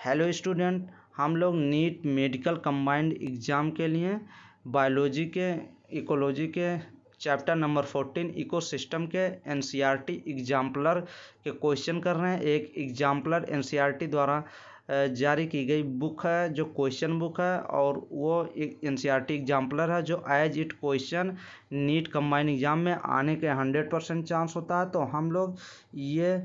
Hello student, हम लोग NEET medical combined exam के लिए बायोलॉजी के इकोलॉजी के चैप्टर नंबर 14 इकोसिस्टम के एनसीईआरटी एग्जाम्पलर के क्वेश्चन कर रहे हैं। एक एग्जाम्पलर एनसीईआरटी द्वारा जारी की गई बुक है जो क्वेश्चन बुक है, और वो एक एनसीईआरटी एग्जाम्पलर है जो as it question NEET combined exam में आने के 100% चांस होता है। तो हम लोग ये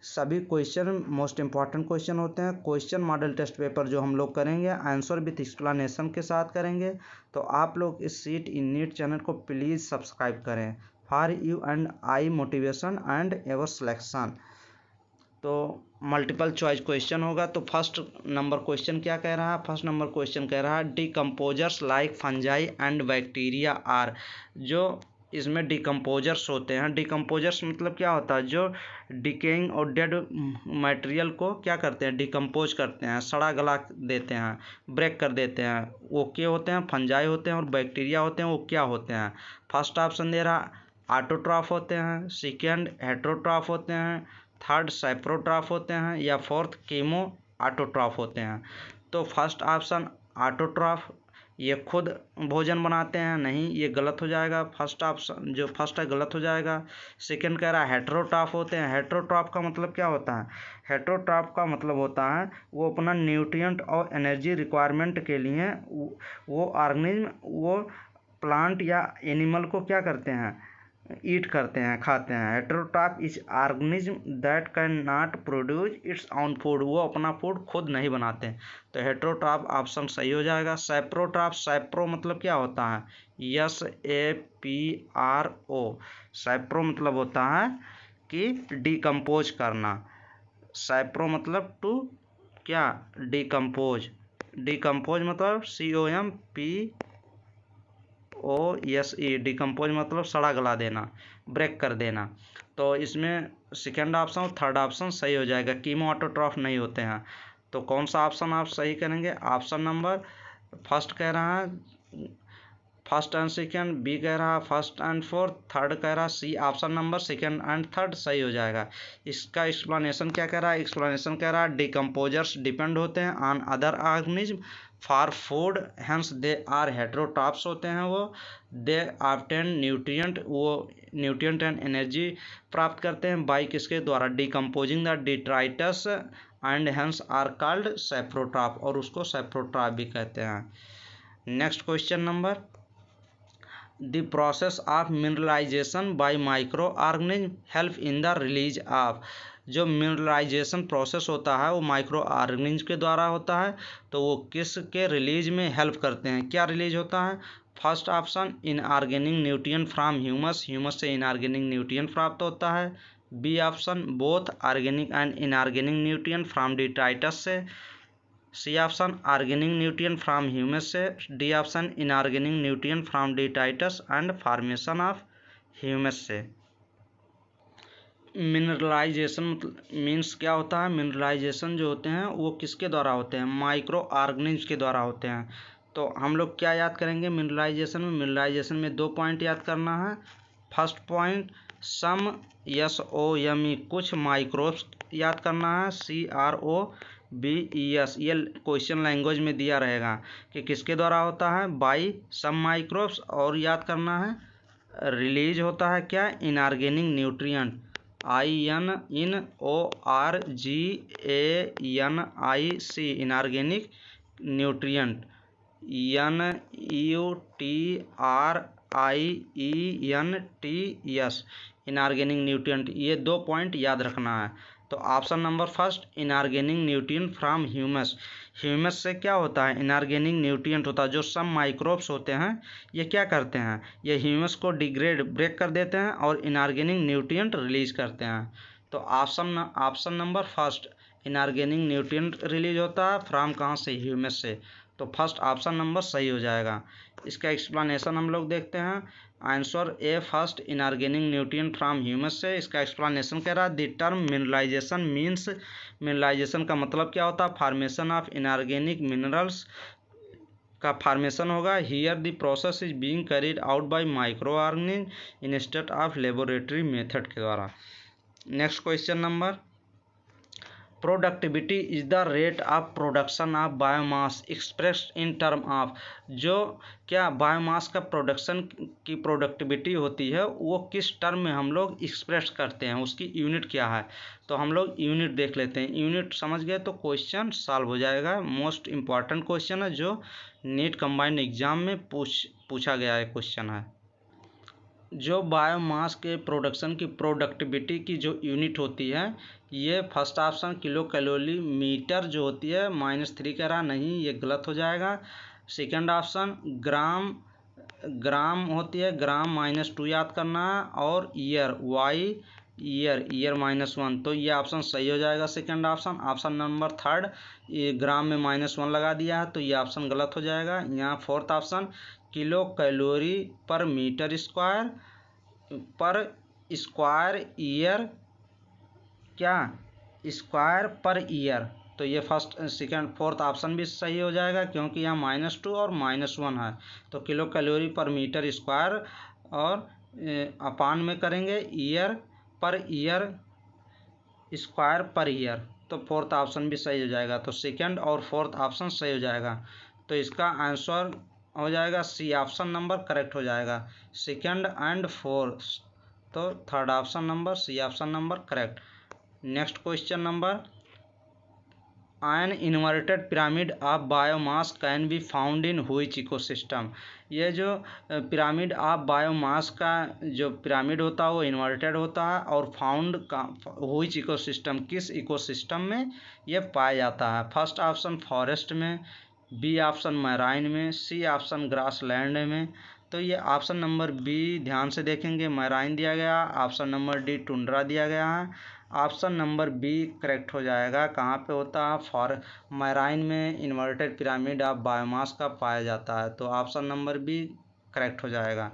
सभी क्वेश्चन मोस्ट इम्पॉर्टेंट क्वेश्चन होते हैं। क्वेश्चन मॉडल टेस्ट पेपर जो हम लोग करेंगे आंसर विथ एक्सप्लेनेशन के साथ करेंगे। तो आप लोग इस सीट इन नीट चैनल को प्लीज़ सब्सक्राइब करें for you and I motivation and ever selection. तो मल्टीपल चॉइस क्वेश्चन होगा। तो फर्स्ट नंबर क्वेश्चन क्या कह रहा है? फर्स्ट नंबर क्वेश्चन कह रहा है decomposers like fungi and bacteria are. जो इसमें डिकम्पोजर्स होते हैं, डिकम्पोजर्स मतलब क्या होता है? जो डिकेइंग और डेड मटेरियल को क्या करते हैं? डिकम्पोज करते हैं, सड़ा गला देते हैं, ब्रेक कर देते हैं। वो क्या होते हैं? फंजाई होते हैं। और बैक्टीरिया होते हैं, वो क्या होते हैं? फर्स्ट ऑप्शन दे रहा ऑटोट्रॉफ होते हैं, सेकेंड हेट्रोट्रॉफ होते हैं, थर्ड सैप्रोट्रॉफ होते हैं, या फोर्थ कीमो ऑटोट्रॉफ होते हैं। तो फर्स्ट ऑप्शन ऑटोट्रॉफ, ये खुद भोजन बनाते हैं, नहीं, ये गलत हो जाएगा। फर्स्ट ऑप्शन जो फर्स्ट है गलत हो जाएगा। सेकंड कह रहा है हेट्रोट्रॉफ होते हैं। हेट्रोट्रॉफ का मतलब क्या होता है? हेट्रोट्रॉफ का मतलब होता है वो अपना न्यूट्रिएंट और एनर्जी रिक्वायरमेंट के लिए वो ऑर्गेनिज्म, वो प्लांट या एनिमल को क्या करते हैं? ईट करते हैं, खाते हैं। Heterotroph is organism that can not produce its own food, वो अपना फूड खुद नहीं बनाते। तो हेट्रोट्रॉफ ऑप्शन सही हो जाएगा। सैप्रोट्रॉफ, सैप्रो मतलब क्या होता है? SAPRO। सैप्रो मतलब होता है कि डिकम्पोज करना। सैप्रो मतलब टू क्या? डिकम्पोज। डिकम्पोज मतलब COMPOSE। डिकम्पोज मतलब सड़ा गला देना, ब्रेक कर देना। तो इसमें सेकेंड ऑप्शन और थर्ड ऑप्शन सही हो जाएगा। कीमो ऑटोट्रॉफ नहीं होते हैं। तो कौन सा ऑप्शन आप सही करेंगे? ऑप्शन नंबर फर्स्ट कह रहा है फर्स्ट एंड सेकेंड, बी कह रहा है फर्स्ट एंड फोर्थ, थर्ड कह रहा है C. Option number second and third सही हो जाएगा। इसका एक्सप्लेनेशन क्या कह रहा है? एक्सप्लेनेशन कह रहा है डिकम्पोजर्स डिपेंड होते हैं on other organism for food, hence they are heterotrophs होते हैं। वो दे ऑब्टेन न्यूट्रिएंट, वो न्यूट्रिएंट एंड एनर्जी प्राप्त करते हैं बाई किसके द्वारा? Decomposing the detritus and hence are called saprotroph, और उसको सैप्रोट्रॉफ भी कहते हैं। Next question number, The process of mineralization by microorganism help in the release of। जो मिनरलाइजेशन प्रोसेस होता है वो माइक्रो ऑर्गेनिज्म के द्वारा होता है। तो वो किस के रिलीज में हेल्प करते हैं? क्या रिलीज होता है? First option inorganic nutrient from humus, humus से इनऑर्गेनिक न्यूट्रिएंट प्राप्त होता है। B option both organic and inorganic nutrient from detritus से। C option organic nutrient from humus से। D option inorganic nutrient from detritus and formation of humus से। Mineralisation means क्या होता है? मिनरलाइजेशन जो होते हैं वो किसके द्वारा होते हैं? माइक्रो ऑर्गेनिज्म के द्वारा होते हैं। तो हम लोग क्या याद करेंगे मिनरलाइजेशन में? मिनरलाइजेशन में 2 पॉइंट याद करना है। फर्स्ट पॉइंट सम SOME, कुछ माइक्रोब्स याद करना है। CROBES, ये क्वेश्चन लैंग्वेज में दिया रहेगा कि किसके द्वारा होता है? By some microbes. और याद करना है रिलीज होता है क्या? Inorganic nutrient, INORGANIC, inorganic nutrient, NUTRIENTS, inorganic nutrient. ये 2 पॉइंट याद रखना है। तो option number first inorganic nutrient from humus. Humus से क्या होता है? इनऑर्गेनिक न्यूट्रिएंट होता है। जो सब माइक्रोब्स होते हैं ये क्या करते हैं? ये ह्यूमस को डिग्रेड, ब्रेक कर देते हैं और इनऑर्गेनिक न्यूट्रिएंट रिलीज करते हैं। तो option number first inorganic nutrient release होता है फ्रॉम कहाँ से? ह्यूमस से। तो फर्स्ट ऑप्शन नंबर सही हो जाएगा। इसका एक्सप्लेनेशन हम लोग देखते हैं। Answer A first inorganic nutrient from humus से। इसका एक्सप्लेनेशन कह रहा है the term mineralization means, mineralization का मतलब क्या होता है? फॉर्मेशन ऑफ इनऑर्गेनिक मिनरल्स का फॉर्मेशन होगा। Here the process is being carried out by microorganism instead of laboratory method के द्वारा। Next question number, productivity is the rate of production of biomass expressed in term of, जो क्या biomass का production की productivity होती है वो किस टर्म में हम लोग एक्सप्रेस करते हैं, उसकी यूनिट क्या है। तो हम लोग यूनिट देख लेते हैं। यूनिट समझ गए तो क्वेश्चन सॉल्व हो जाएगा। मोस्ट इम्पॉर्टेंट क्वेश्चन है जो नीट कंबाइंड एग्जाम में पूछा गया है क्वेश्चन है। जो बायोमास के प्रोडक्शन की प्रोडक्टिविटी की जो यूनिट होती है, ये first option kilocalorie metre जो होती है -3 कह रहा, नहीं ये गलत हो जाएगा। सेकंड ऑप्शन ग्राम होती है, ग्राम -2 याद करना है, और ईयर ईयर -1, तो ये ऑप्शन सही हो जाएगा second option. Option number third ये ग्राम में -1 लगा दिया है तो ये ऑप्शन गलत हो जाएगा। यहाँ फोर्थ ऑप्शन किलो कैलोरी पर मीटर स्क्वायर ईयर, क्या स्क्वायर पर ईयर, तो ये फर्स्ट सेकंड फोर्थ ऑप्शन भी सही हो जाएगा क्योंकि यहाँ -2 और -1 है। तो किलो कैलोरी पर मीटर स्क्वायर और अपान में करेंगे ईयर स्क्वायर पर ईयर, तो फोर्थ ऑप्शन भी सही हो जाएगा। तो सेकंड और फोर्थ ऑप्शन सही हो जाएगा, तो इसका आंसर हो जाएगा सी ऑप्शन नंबर करेक्ट हो जाएगा। सेकंड एंड फोर्थ, तो third option number C option number correct. Next question number, an inverted pyramid of biomass can be found in which ecosystem. ये जो पिरामिड ऑफ बायोमास का जो pyramid होता है वो इन्वर्टेड होता है और फाउंड का व्हिच इकोसिस्टम, किस इकोसिस्टम में ये पाया जाता है। फर्स्ट ऑप्शन फॉरेस्ट में, बी ऑप्शन मैराइन में, सी ऑप्शन ग्रासलैंड में। तो ये ऑप्शन नंबर बी ध्यान से देखेंगे मैराइन दिया गया, ऑप्शन नंबर डी टुंड्रा दिया गया है। ऑप्शन नंबर बी करेक्ट हो जाएगा। कहाँ पे होता है, मैराइन में इन्वर्टेड पिरामिड ऑफ बायोमास का पाया जाता है, तो ऑप्शन नंबर बी करेक्ट हो जाएगा।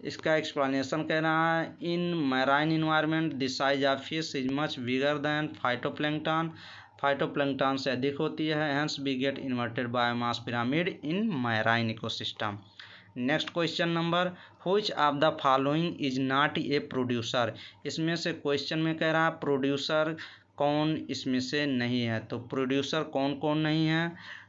इसका एक्सप्लेनेशन कह रहा है, in marine environment the size of fish is much bigger than phytoplankton से अधिक होती है, hence we get inverted biomass pyramid in marine ecosystem. Next question number, which of the following is not a producer. इसमें से question में कह रहा है प्रोड्यूसर कौन इसमें से नहीं है, तो प्रोड्यूसर कौन कौन नहीं है।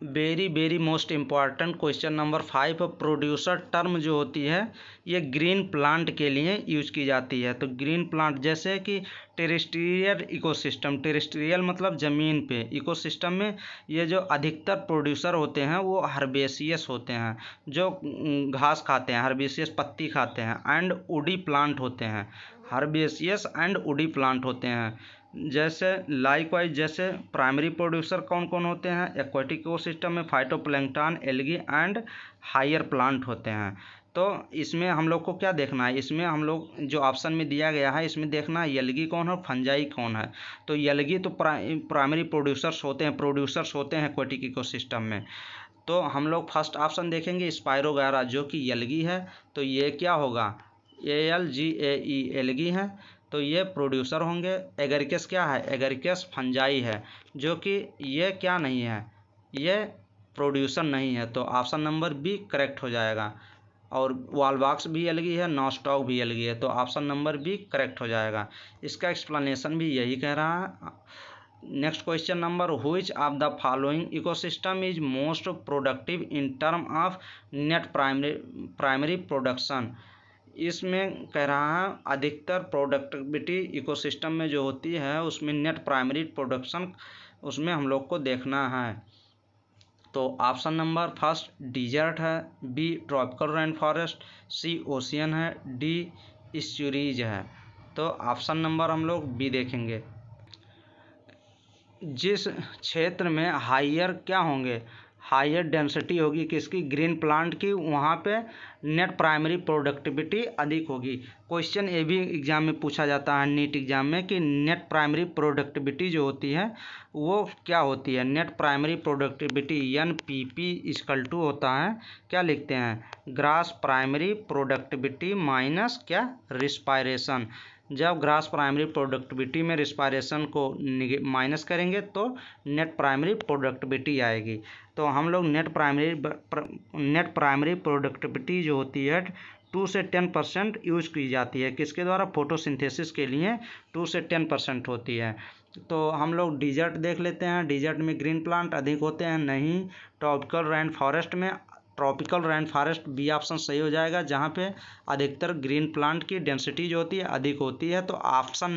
Very most important question number 5, producer term जो होती है ये ग्रीन प्लांट के लिए यूज की जाती है। तो ग्रीन प्लांट जैसे कि टेरेस्ट्रियल इकोसिस्टम, टेरेस्ट्रियल मतलब ज़मीन पे, इकोसिस्टम में ये जो अधिकतर प्रोड्यूसर होते हैं वो हर्बेसियस होते हैं, जो घास खाते हैं, हर्बेसियस पत्ती खाते हैं, एंड वुडी प्लांट होते हैं, हर्बेसियस एंड वुडी प्लांट होते हैं। जैसे लाइकवाइज जैसे प्राइमरी प्रोड्यूसर कौन कौन होते हैं, एक्वाटिक इकोसिस्टम में phytoplankton, algae and higher plant होते हैं। तो इसमें हम लोग को क्या देखना है, इसमें हम लोग जो ऑप्शन में दिया गया है इसमें देखना है एल्गी कौन है और फंजाई कौन है। तो एल्गी तो प्राइमरी प्रोड्यूसर्स होते हैं एक्वाटिक इकोसिस्टम में। तो हम लोग फर्स्ट ऑप्शन देखेंगे स्पायरोगायरा जो कि एल्गी है, तो ये क्या होगा, ALGAE एल्गी है, तो ये प्रोड्यूसर होंगे। एगरिकस क्या है, एगरिकस फंजाई है, जो कि ये क्या नहीं है, ये प्रोड्यूसर नहीं है, तो ऑप्शन नंबर बी करेक्ट हो जाएगा। और वॉलबॉक्स भी एल्गी है, नॉस्टॉक भी एल्गी है, तो ऑप्शन नंबर बी करेक्ट हो जाएगा। इसका एक्सप्लेनेशन भी यही कह रहा है। Next question number, which of the following ecosystem is most productive in term of net primary production. इसमें कह रहा है अधिकतर प्रोडक्टिविटी इकोसिस्टम में जो होती है उसमें नेट प्राइमरी प्रोडक्शन उसमें हम लोग को देखना है। तो ऑप्शन नंबर फर्स्ट डिजर्ट है, बी ट्रॉपिकल रेन फॉरेस्ट, सी ओशियन है, डी एस्चुरीज है। तो ऑप्शन नंबर हम लोग बी देखेंगे। जिस क्षेत्र में हायर क्या होंगे, हायर डेंसिटी होगी किसकी, ग्रीन प्लांट की, वहाँ पे नेट प्राइमरी प्रोडक्टिविटी अधिक होगी। क्वेश्चन ये भी एग्जाम में पूछा जाता है नीट एग्जाम में कि नेट प्राइमरी प्रोडक्टिविटी जो होती है वो क्या होती है। नेट प्राइमरी प्रोडक्टिविटी NPP = होता है, क्या लिखते हैं, ग्रास प्राइमरी प्रोडक्टिविटी माइनस क्या, रिस्पायरेशन। जब ग्रास प्राइमरी प्रोडक्टिविटी में रिस्पायरेशन को माइनस करेंगे तो नेट प्राइमरी प्रोडक्टिविटी आएगी। तो हम लोग नेट प्राइमरी प्रोडक्टिविटी जो होती है 2 से 10% यूज की जाती है। किसके द्वारा? फोटोसिंथेसिस के लिए 2 से 10% होती है। तो हम लोग डिजर्ट देख लेते हैं। डिजर्ट में ग्रीन प्लांट अधिक होते हैं? नहीं। ट्रॉपिकल रेन फॉरेस्ट में, tropical rain forest B option सही हो जाएगा, जहाँ पे अधिकतर ग्रीन प्लांट की डेंसिटी जो होती है अधिक होती है। तो ऑप्शन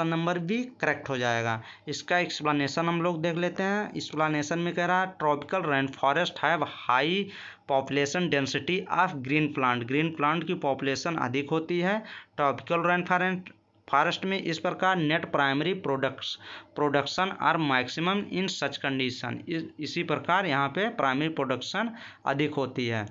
नंबर बी करेक्ट हो जाएगा। इसका एक्सप्लेनेशन हम लोग देख लेते हैं। एक्सप्लेनेशन में कह रहा है tropical rain forest have high population density of green plant. Green plant की पॉपुलेशन अधिक होती है ट्रॉपिकल रेन फॉरेस्ट में। इस प्रकार net primary production are maximum in such condition. इसी प्रकार यहाँ पे प्राइमरी प्रोडक्शन अधिक होती है।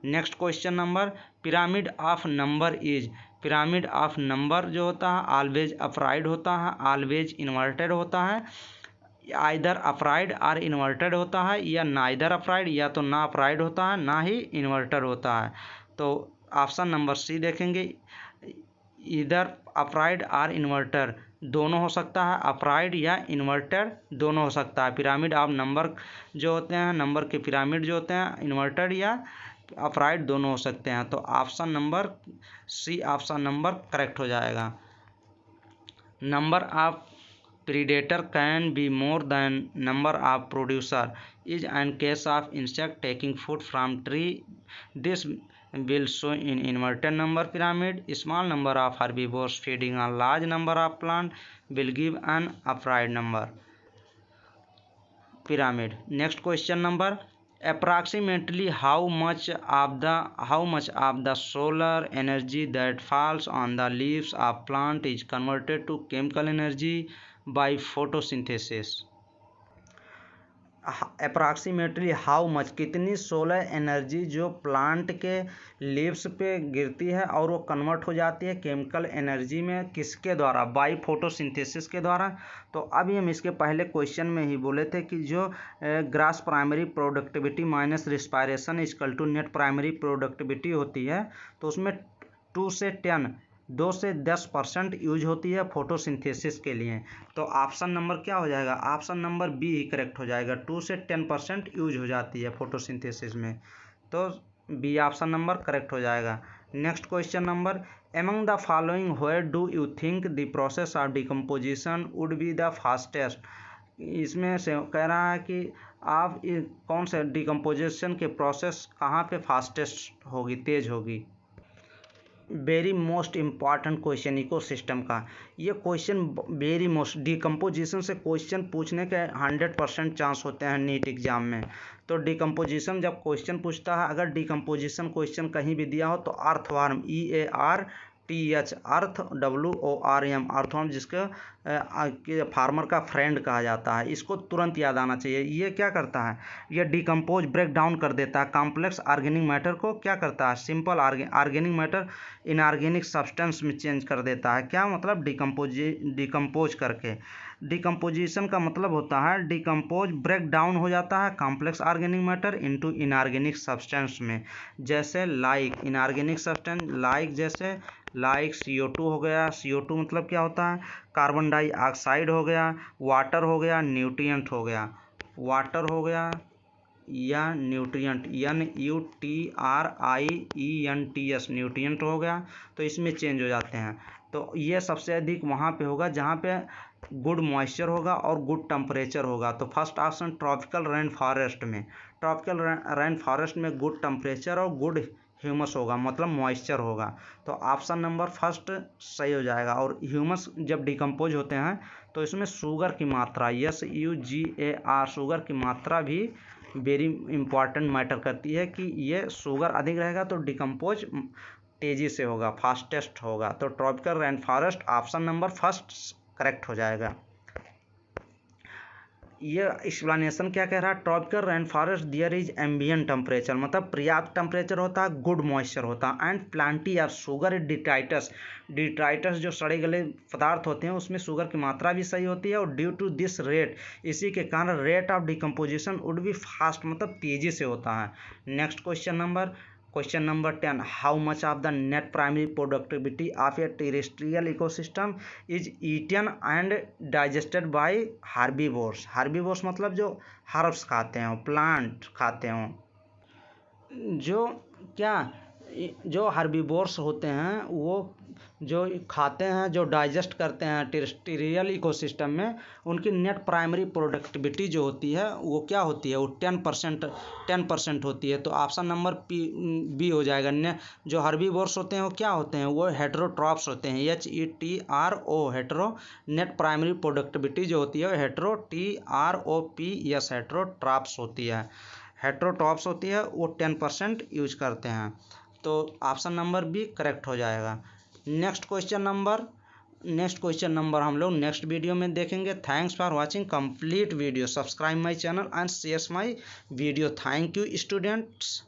Next question number, pyramid of number is. Pyramid of number जो होता है ऑलवेज अपराइड होता है, ऑलवेज इन्वर्टेड होता है, आइदर अपराइड और इन्वर्टेड होता है, या नाइदर अपराइड, या तो ना अपराइड होता है ना ही इन्वर्टेड होता है। तो ऑप्शन नंबर सी देखेंगे, इधर अपराइड और इन्वर्टर दोनों हो सकता है, अपराइड या इन्वर्टेड दोनों हो सकता है। पिरामिड ऑफ नंबर जो होते हैं, नंबर के पिरामिड जो होते हैं इन्वर्टेड या अपराइड दोनों हो सकते हैं। तो option number C, option number correct हो जाएगा। Number of predator can be more than number of producer is in case of insect taking food from tree. This will show in inverted number pyramid. Small number of herbivores feeding a large number of plant will give an upright number pyramid. Next question number, approximately how much of the solar energy that falls on the leaves of plant is converted to chemical energy by photosynthesis? Approximately how much, कितनी solar energy जो plant के leaves पे गिरती है और वो convert हो जाती है केमिकल एनर्जी में, किसके द्वारा? बाय फोटोसिंथेसिस के द्वारा। तो अभी हम इसके पहले क्वेश्चन में ही बोले थे कि जो gross primary productivity minus respiration equal to net primary productivity होती है, तो उसमें 2 से 10% यूज होती है फोटोसिंथेसिस के लिए। तो ऑप्शन नंबर क्या हो जाएगा? ऑप्शन नंबर बी ही करेक्ट हो जाएगा। 2 से 10% यूज हो जाती है फोटोसिंथेसिस में, तो बी ऑप्शन नंबर करेक्ट हो जाएगा। Next question number, among the following where do you think the process of decomposition would be the fastest. इसमें से कह रहा है कि आप कौन से डिकम्पोजिशन के प्रोसेस कहाँ पे फास्टेस्ट होगी, तेज होगी। Very most important question ecosystem का। ये क्वेश्चन वेरी मोस्ट, डिकम्पोजिशन से क्वेश्चन पूछने के 100% चांस होते हैं नीट एग्जाम में। तो डिकम्पोजिशन जब क्वेश्चन पूछता है, अगर डिकम्पोजिशन क्वेश्चन कहीं भी दिया हो तो अर्थवर्म, EARTH, अर्थ WORM, अर्थवर्म जिसके फार्मर का फ्रेंड कहा जाता है, इसको तुरंत याद आना चाहिए। ये क्या करता है? ये डिकम्पोज, ब्रेक डाउन कर देता है कॉम्प्लेक्स ऑर्गेनिक मैटर को। क्या करता है? Simple organic matter inorganic substance में चेंज कर देता है। क्या मतलब? डिकम्पोज करके। डिकम्पोजिशन का मतलब होता है डिकम्पोज, ब्रेक डाउन हो जाता है complex organic matter into inorganic substance में। जैसे like inorganic substance, like CO2 हो गया। CO2 मतलब क्या होता है? कार्बन डाइऑक्साइड हो गया, वाटर हो गया, न्यूट्रिएंट हो गया, वाटर हो गया या न्यूट्रिएंट, NUTRIENTS, न्यूट्रिएंट हो गया। तो इसमें चेंज हो जाते हैं। तो ये सबसे अधिक वहाँ पे होगा जहाँ पे गुड मॉइस्चर होगा और गुड टेम्परेचर होगा। तो first option tropical rain forest में, ट्रॉपिकल रेन फॉरेस्ट में गुड टेम्परेचर और गुड ह्यूमस होगा, मतलब मॉइस्चर होगा। तो ऑप्शन नंबर फर्स्ट सही हो जाएगा। और ह्यूमस जब डिकम्पोज होते हैं तो इसमें शुगर की मात्रा, SUGAR, शुगर की मात्रा भी वेरी इंपॉर्टेंट मैटर करती है कि ये शुगर अधिक रहेगा तो डिकम्पोज तेज़ी से होगा, फास्टेस्ट होगा। तो tropical rain forest option number first correct हो जाएगा। ये एक्सप्लेनेशन क्या कह रहा है? Tropical rain forest their is ambient temperature, मतलब पर्याप्त टेम्परेचर होता है, गुड मॉइस्चर होता है, and Plantae of sugar detritus जो सड़े गले पदार्थ होते हैं उसमें शुगर की मात्रा भी सही होती है। और ड्यू टू दिस रेट, इसी के कारण rate of decomposition would be fast, मतलब तेजी से होता है। Next question number 10, how much of the net primary productivity of a terrestrial ecosystem is eaten and digested by herbivores मतलब जो हर्ब्स खाते हो, प्लांट खाते हो, जो क्या जो हर्बीवोर्स होते हैं वो जो खाते हैं, जो डाइजेस्ट करते हैं टेरेस्ट्रियल इकोसिस्टम में, उनकी नेट प्राइमरी प्रोडक्टिविटी जो होती है वो क्या होती है, वो 10% होती है। तो ऑप्शन नंबर बी हो जाएगा। जो हर्बीवोर्स होते हैं वो क्या होते हैं, वो हेटेरोट्रॉप्स होते हैं, HETRO hetero. Net primary productivity जो होती है HETROPS हेटेरोट्रॉप्स होती है। हेटेरोट्रॉप्स होती है वो 10% यूज करते हैं। तो ऑप्शन नंबर बी करेक्ट हो जाएगा। नेक्स्ट क्वेश्चन नंबर हम लोग नेक्स्ट वीडियो में देखेंगे। Thanks for watching complete video. Subscribe my channel and share my video. Thank you students.